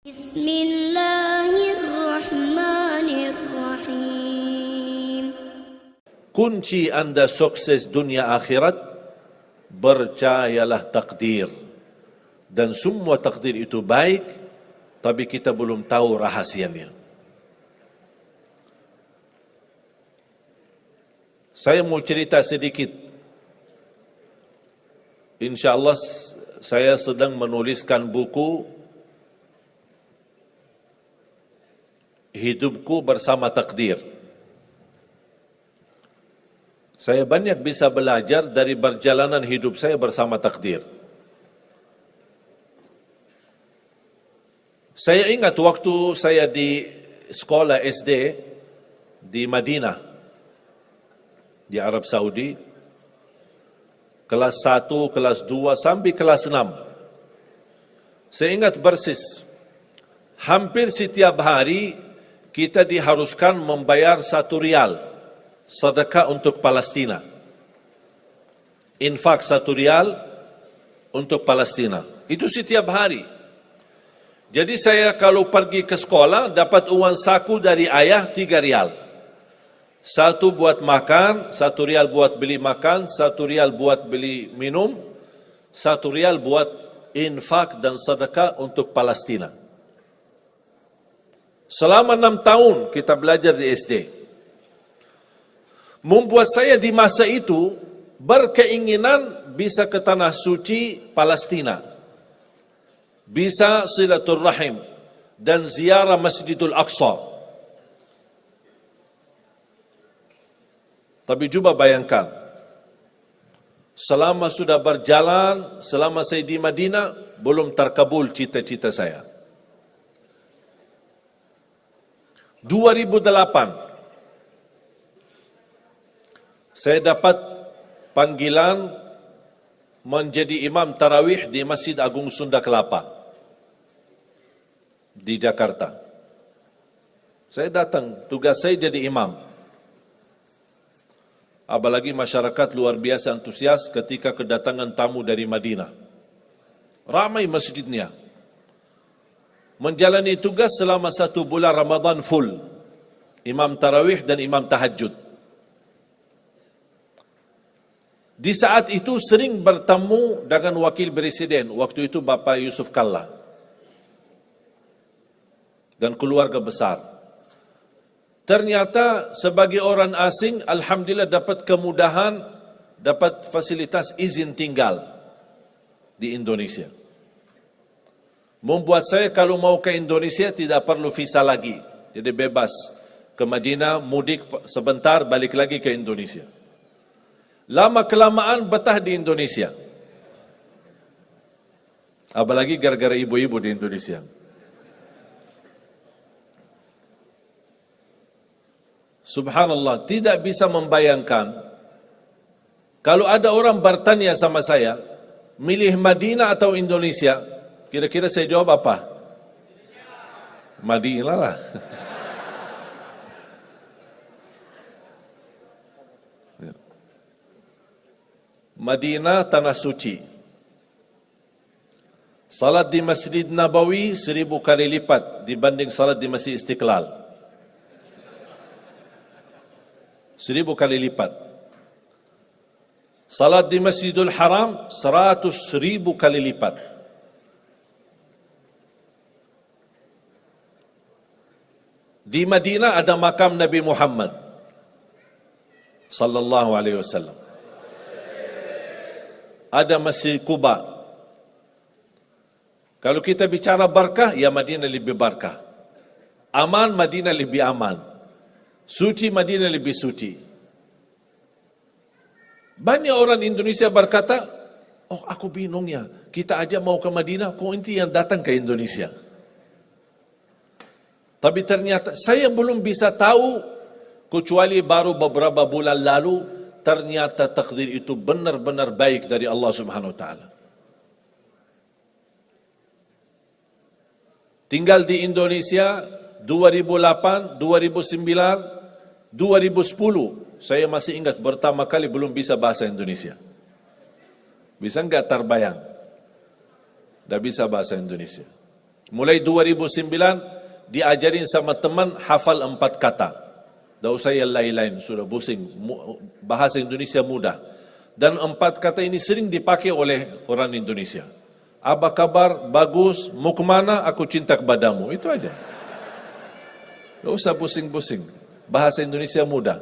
Bismillahirrahmanirrahim. Kunci Anda sukses dunia akhirat, percayalah takdir. Dan semua takdir itu baik, tapi kita belum tahu rahasianya. Saya mau cerita sedikit. InsyaAllah saya sedang menuliskan buku Hidupku Bersama Takdir. Saya banyak bisa belajar dari perjalanan hidup saya bersama takdir. Saya ingat waktu saya di sekolah SD di Madinah, di Arab Saudi, kelas 1, kelas 2, sampai kelas 6. Saya ingat persis, hampir setiap hari kita diharuskan membayar 1 rial sedekah untuk Palestina. Infak 1 rial untuk Palestina. Itu setiap hari. Jadi saya kalau pergi ke sekolah dapat uang saku dari ayah 3 rial. 1 buat makan, 1 rial buat beli makan, 1 rial buat beli minum, 1 rial buat infak dan sedekah untuk Palestina. Selama 6 tahun kita belajar di SD. Membuat saya di masa itu berkeinginan bisa ke tanah suci Palestina, bisa silaturrahim dan ziarah Masjidul Aqsa. Tapi coba bayangkan, selama sudah berjalan, selama saya di Madinah, belum terkabul cita-cita saya. 2008 saya dapat panggilan menjadi imam tarawih di Masjid Agung Sunda Kelapa di Jakarta. Saya datang, tugas saya jadi imam. Apalagi masyarakat luar biasa antusias ketika kedatangan tamu dari Madinah. Ramai masjidnya. Menjalani tugas selama 1 bulan Ramadan full. Imam tarawih dan imam tahajud. Di saat itu sering bertemu dengan wakil presiden, waktu itu Bapak Yusuf Kalla, dan keluarga besar. Ternyata sebagai orang asing, alhamdulillah dapat kemudahan, dapat fasilitas izin tinggal di Indonesia. Membuat saya kalau mau ke Indonesia tidak perlu visa lagi. Jadi bebas ke Madinah, mudik sebentar, balik lagi ke Indonesia. Lama-kelamaan betah di Indonesia. Apalagi gara-gara ibu-ibu di Indonesia. Subhanallah, tidak bisa membayangkan kalau ada orang bertanya sama saya, milih Madinah atau Indonesia, kira-kira saya jawab apa? Madinah lah. Madinah tanah suci. Salat di Masjid Nabawi 1000 kali lipat dibanding salat di Masjid Istiqlal. 1000 kali lipat. Salat di Masjidul Haram 100.000 kali lipat. Di Madinah ada makam Nabi Muhammad sallallahu alaihi wasallam. Ada Masjid Quba. Kalau kita bicara barakah, ya Madinah lebih barakah. Aman, Madinah lebih aman. Suci, Madinah lebih suci. Banyak orang Indonesia berkata, oh aku bingung ya, kita aja mau ke Madinah, kok inti yang datang ke Indonesia. Tapi ternyata saya belum bisa tahu, kecuali baru beberapa bulan lalu, ternyata takdir itu benar-benar baik dari Allah Subhanahu wa taala. Tinggal di Indonesia 2008, 2009, 2010. Saya masih ingat pertama kali belum bisa bahasa Indonesia. Bisa enggak terbayang? Tidak bisa bahasa Indonesia. Mulai 2009 diajarin sama teman hafal 4 kata. Tak usah yang lain-lain, sudah pusing. Bahasa Indonesia mudah. Dan 4 kata ini sering dipakai oleh orang Indonesia. Apa kabar? Bagus. Mau kemana? Aku cinta kepadamu. Itu aja. Tak usah pusing-pusing. Bahasa Indonesia mudah.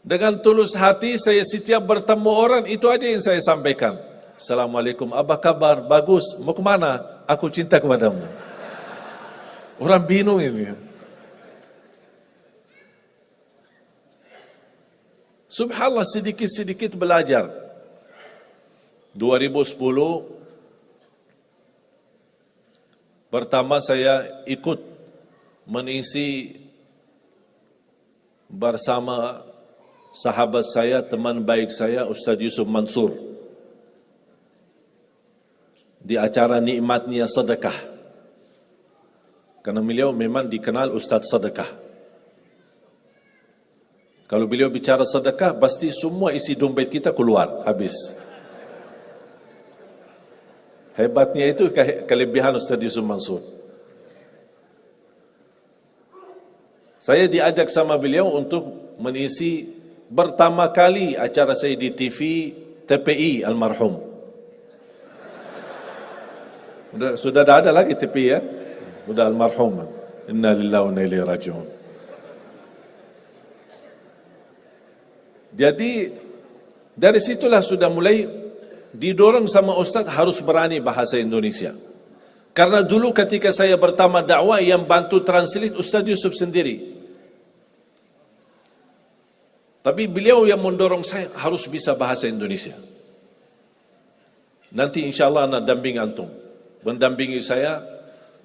Dengan tulus hati saya setiap bertemu orang, itu aja yang saya sampaikan. Assalamualaikum, apa kabar? Bagus. Mau kemana? Aku cinta kepadamu. Orang bingung ini. Subhanallah, sedikit-sedikit belajar. 2010 pertama saya ikut mengisi bersama sahabat saya, teman baik saya, Ustaz Yusuf Mansur, di acara nikmatnya sedekah. Karena beliau memang dikenal Ustaz sedekah. Kalau beliau bicara sedekah, pasti semua isi dompet kita keluar, habis. Hebatnya itu kelebihan Ustaz Yusuf Mansur. Saya diajak sama beliau untuk mengisi pertama kali acara saya di TV TPI almarhum. Sudah tak ada lagi TPI ya? Sudah almarhum. Inna lillahi wa inna ilaihi raji'un. Jadi dari situlah sudah mulai didorong sama Ustaz harus berani bahasa Indonesia. Karena dulu ketika saya pertama dakwah yang bantu translate Ustaz Yusuf sendiri. Tapi beliau yang mendorong saya harus bisa bahasa Indonesia. Nanti insyaAllah anak damping antum. Mendampingi saya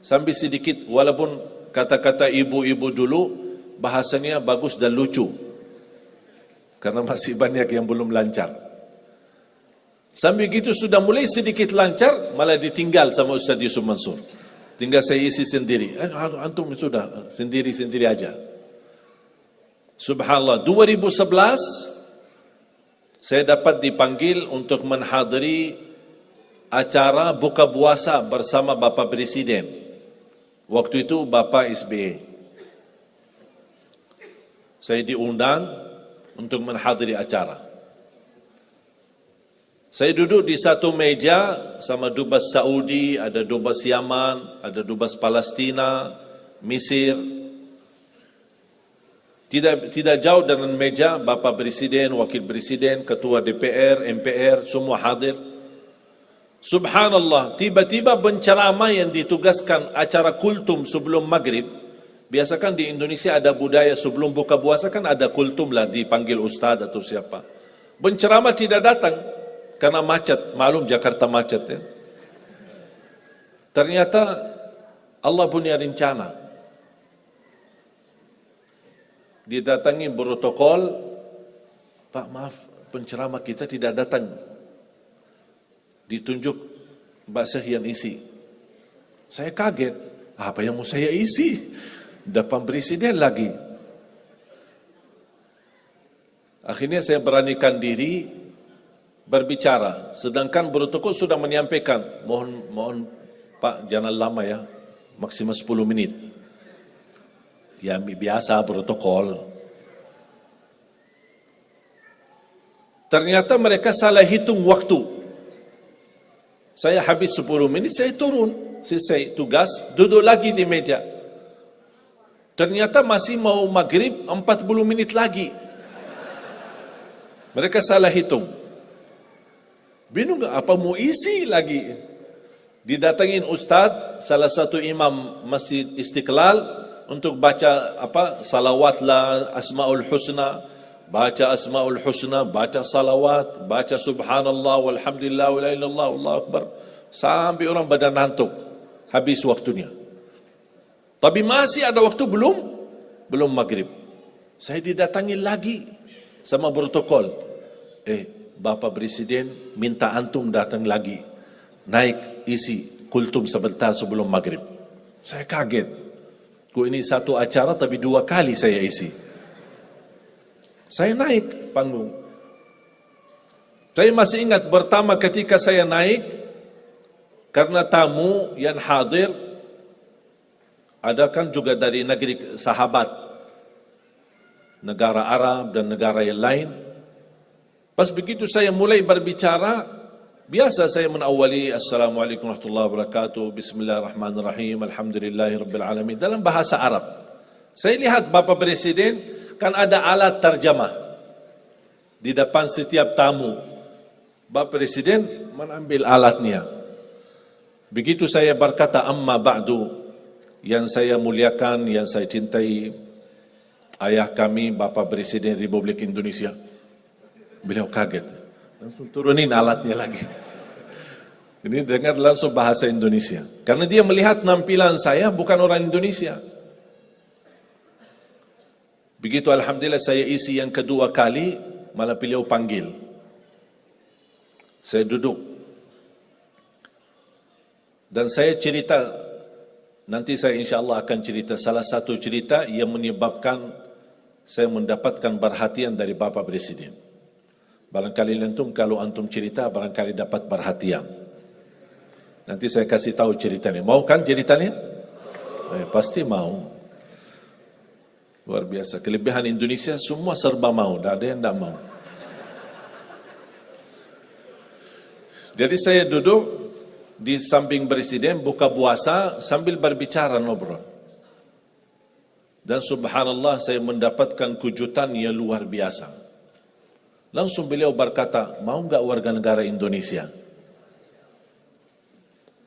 sambil sedikit walaupun kata-kata ibu-ibu dulu bahasanya bagus dan lucu. Karena masih banyak yang belum lancar. Sambil gitu sudah mulai sedikit lancar, malah ditinggal sama Ustaz Yusuf Mansur. Tinggal saya isi sendiri. Antum sudah sendiri-sendiri aja. Subhanallah, 2011 saya dapat dipanggil untuk menghadiri acara buka puasa bersama Bapak Presiden. Waktu itu Bapak SBY. Saya diundang untuk menghadiri acara. Saya duduk di satu meja sama dubes Saudi, ada dubes Yaman, ada dubes Palestina, Mesir. Tidak jauh dengan meja Bapak Presiden, Wakil Presiden, Ketua DPR, MPR, semua hadir. Subhanallah, tiba-tiba penceramah yang ditugaskan acara kultum sebelum maghrib. Biasakan di Indonesia ada budaya sebelum buka puasa kan ada kultum lah, dipanggil ustaz atau siapa. Penceramah tidak datang karena macet, maklum Jakarta macet ya. Ternyata Allah punya rencana. Didatangi protokol, Pak maaf penceramah kita tidak datang. Ditunjuk Mbak Syekh yang isi. Saya kaget, apa yang mau saya isi? Depan presiden lagi. Akhirnya saya beranikan diri berbicara. Sedangkan protokol sudah menyampaikan, mohon Pak jangan lama ya, maksimal 10 menit. Ya biasa protokol. Ternyata mereka salah hitung waktu. Saya habis 10 menit, saya turun. Selesai tugas, duduk lagi di meja. Ternyata masih mau maghrib 40 menit lagi. Mereka salah hitung. Bingung gak apa mau isi lagi. Didatangin Ustaz, salah satu imam Masjid Istiqlal untuk baca salawat lah, Asmaul Husna. Baca Asmaul Husna, baca salawat, baca subhanallah, walhamdulillah, wa la ilaha illallah, Allahu Akbar. Sampai orang badan ngantuk. Habis waktunya. Tapi masih ada waktu belum maghrib. Saya didatangi lagi sama protokol. Bapak Presiden minta antum datang lagi. Naik isi kultum sebentar sebelum maghrib. Saya kaget. Kok ini satu acara tapi 2 kali saya isi. Saya naik panggung. Saya masih ingat pertama ketika saya naik, Karena tamu yang hadir ada kan juga dari negeri sahabat, negara Arab dan negara yang lain. Pas begitu saya mulai berbicara, biasa saya menawali Assalamualaikum warahmatullahi wabarakatuh, Bismillahirrahmanirrahim, Alhamdulillahirabbil alamin dalam bahasa Arab. Saya lihat Bapak Presiden kan ada alat terjemah di depan setiap tamu. Bapak Presiden mengambil alatnya. Begitu saya berkata amma ba'du, yang saya muliakan, yang saya cintai, ayah kami Bapak Presiden Republik Indonesia. Beliau kaget, langsung turunin alatnya lagi. Ini dengar langsung bahasa Indonesia. Karena dia melihat nampilan saya bukan orang Indonesia. Begitu alhamdulillah saya isi yang kedua kali, malah beliau panggil. Saya duduk. Dan saya cerita, nanti saya insya Allah akan cerita salah satu cerita yang menyebabkan saya mendapatkan perhatian dari Bapak Presiden. Barangkali antum kalau antum cerita barangkali dapat perhatian. Nanti saya kasih tahu ceritanya. Mau kan ceritanya? Pasti mau. Luar biasa. Kelebihan Indonesia semua serba mau, tidak ada yang tidak mau. Jadi saya duduk di samping Presiden, buka puasa sambil berbicara ngobrol. Dan subhanallah saya mendapatkan kejutan yang luar biasa. Langsung beliau berkata, mau enggak warga negara Indonesia?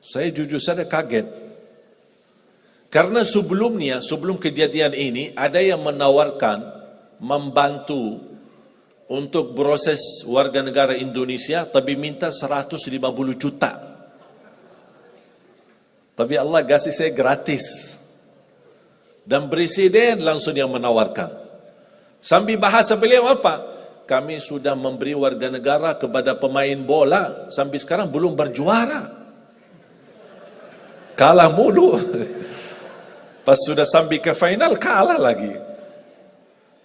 Saya jujur saja kaget. Karena sebelumnya, sebelum kejadian ini, ada yang menawarkan membantu untuk proses warga negara Indonesia, tapi minta 150 juta. Tapi Allah kasih saya gratis. Dan Presiden langsung yang menawarkan. Sambil bahasa beliau apa? Kami sudah memberi warga negara kepada pemain bola. Sampai sekarang belum berjuara. Kalah mulu. Pas sudah sampai ke final, kalah lagi.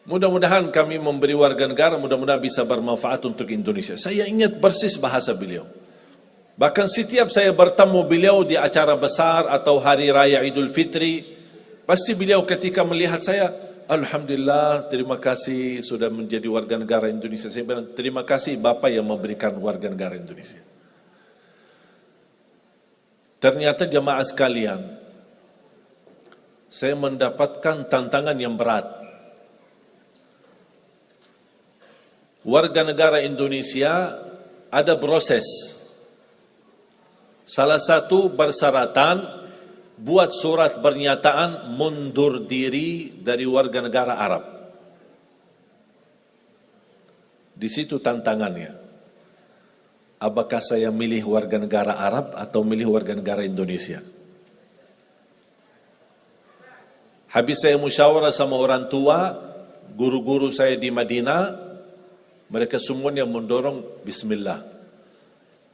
Mudah-mudahan kami memberi warga negara, mudah-mudahan bisa bermanfaat untuk Indonesia. Saya ingat persis bahasa beliau. Bahkan setiap saya bertemu beliau di acara besar atau hari raya Idul Fitri, pasti beliau ketika melihat saya, Alhamdulillah, terima kasih sudah menjadi warga negara Indonesia. Saya bilang, terima kasih Bapak yang memberikan warga negara Indonesia. Ternyata jemaah sekalian, saya mendapatkan tantangan yang berat. Warga negara Indonesia ada proses. Salah satu persyaratan buat surat pernyataan mundur diri dari warga negara Arab. Di situ tantangannya. Apakah saya milih warga negara Arab atau milih warga negara Indonesia? Habis saya musyawarah sama orang tua, guru-guru saya di Madinah, mereka semuanya mendorong bismillah.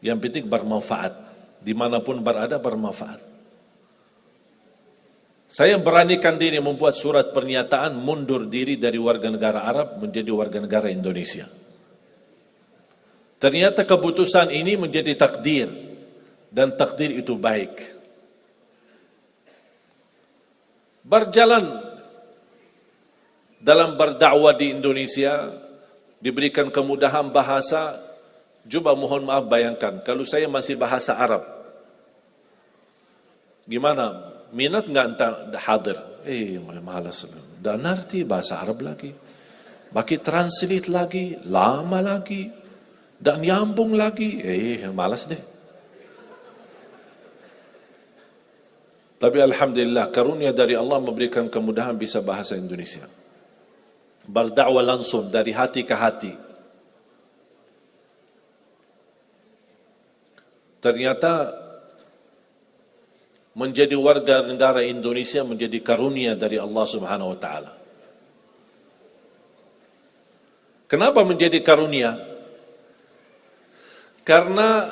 Yang penting bermanfaat. Dimanapun berada bermanfaat. Saya beranikan diri membuat surat pernyataan mundur diri dari warga negara Arab menjadi warga negara Indonesia. Ternyata keputusan ini menjadi takdir. Dan takdir itu baik. Berjalan dalam berdakwah di Indonesia, diberikan kemudahan bahasa. Coba mohon maaf bayangkan, kalau saya masih bahasa Arab, gimana? Minat nggak entah hadir? Malas, dan ngerti bahasa Arab lagi, bagi translate lagi, lama lagi, dan nyambung lagi, malas deh. Tapi alhamdulillah, karunia dari Allah memberikan kemudahan bisa bahasa Indonesia. Berdakwah langsung dari hati ke hati. Ternyata menjadi warga negara Indonesia menjadi karunia dari Allah Subhanahu wa taala. Kenapa menjadi karunia? Karena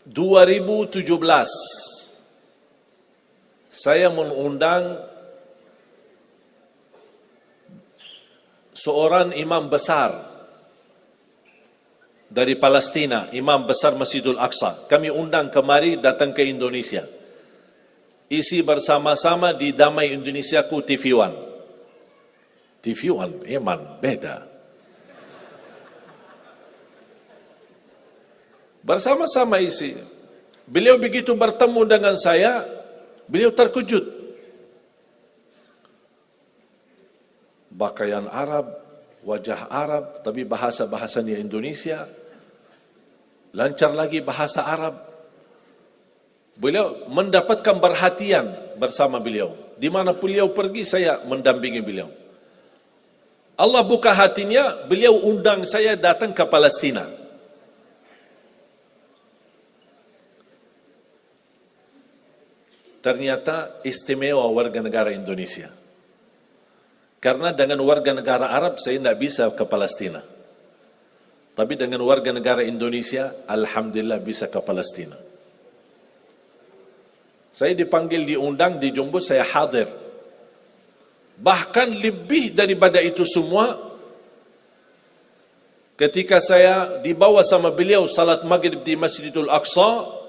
2017 saya mengundang seorang imam besar dari Palestina, Imam Besar Masjidul Aqsa. Kami undang kemari datang ke Indonesia. Isi bersama-sama di Damai Indonesiaku TV One. TV One, Iman, beda. Bersama-sama isi. Beliau begitu bertemu dengan saya, beliau terkejut. Pakaian Arab, wajah Arab, tapi bahasa-bahasanya Indonesia. Lancar lagi bahasa Arab. Beliau mendapatkan perhatian bersama beliau. Di mana beliau pergi, saya mendampingi beliau. Allah buka hatinya, beliau undang saya datang ke Palestina. Ternyata istimewa warga negara Indonesia. Karena dengan warga negara Arab saya tidak bisa ke Palestina. Tapi dengan warga negara Indonesia, alhamdulillah bisa ke Palestina. Saya dipanggil, diundang, dijemput, saya hadir. Bahkan lebih daripada itu semua, ketika saya dibawa sama beliau salat maghrib di Masjidul Aqsa,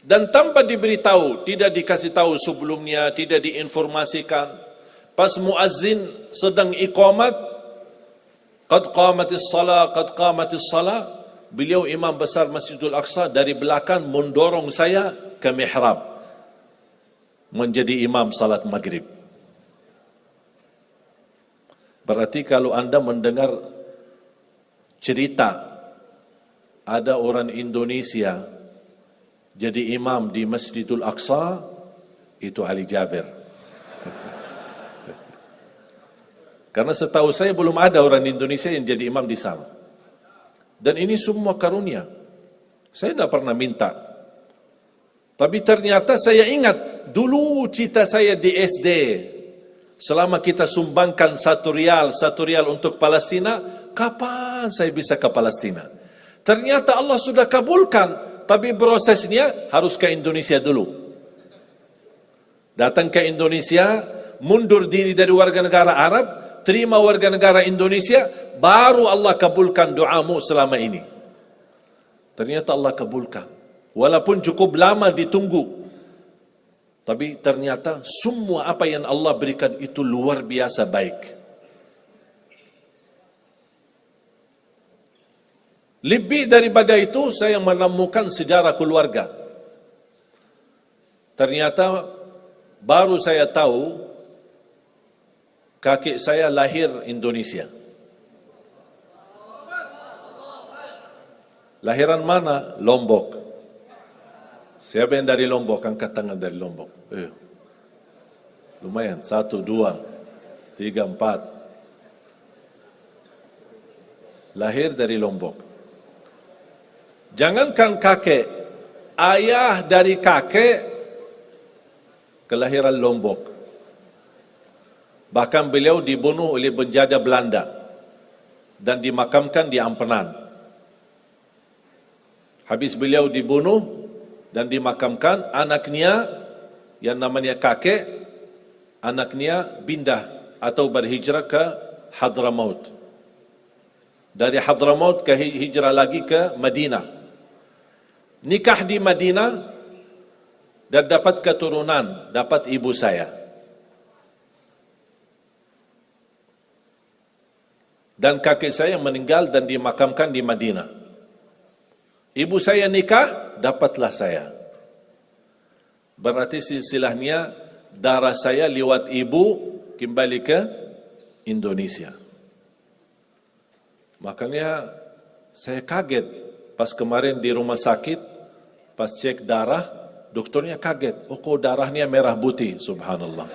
dan tanpa diberitahu, tidak dikasih tahu sebelumnya, tidak diinformasikan, pas muazzin sedang iqamat, qad qamatis salah, beliau imam besar Masjidul Aqsa dari belakang mendorong saya ke mihrab menjadi imam salat maghrib. Berarti kalau Anda mendengar cerita ada orang Indonesia jadi imam di Masjidul Aqsa, itu Ali Jabir. Karena setahu saya belum ada orang Indonesia yang jadi imam di sana. Dan ini semua karunia. Saya tidak pernah minta. Tapi ternyata saya ingat, dulu cita saya di SD, selama kita sumbangkan satu rial untuk Palestina, kapan saya bisa ke Palestina? Ternyata Allah sudah kabulkan, tapi prosesnya harus ke Indonesia dulu. Datang ke Indonesia, mundur diri dari warga negara Arab, terima warga negara Indonesia, baru Allah kabulkan doamu selama ini. Ternyata Allah kabulkan. Walaupun cukup lama ditunggu, tapi ternyata semua apa yang Allah berikan itu luar biasa baik. Lebih daripada itu, saya menemukan sejarah keluarga. Ternyata baru saya tahu kakek saya lahir Indonesia. Lahiran mana? Lombok. Siapa yang dari Lombok? Angkat tangan dari Lombok. Lumayan. 1, 2, 3, 4. Lahir dari Lombok. Jangankan kakek, ayah dari kakek kelahiran Lombok. Bahkan beliau dibunuh oleh penjajah Belanda dan dimakamkan di Ampenan. Habis beliau dibunuh dan dimakamkan, anaknya yang namanya kakek, anaknya pindah atau berhijrah ke Hadramaut. Dari Hadramaut ke hijrah lagi ke Madinah. Nikah di Madinah dan dapat keturunan, dapat ibu saya. Dan kakek saya meninggal dan dimakamkan di Madinah. Ibu saya nikah, dapatlah saya. Berarti silsilahnya darah saya lewat ibu kembali ke Indonesia. Makanya saya kaget pas kemarin di rumah sakit, pas cek darah, dokternya kaget. Oh, kok darahnya merah putih, subhanallah.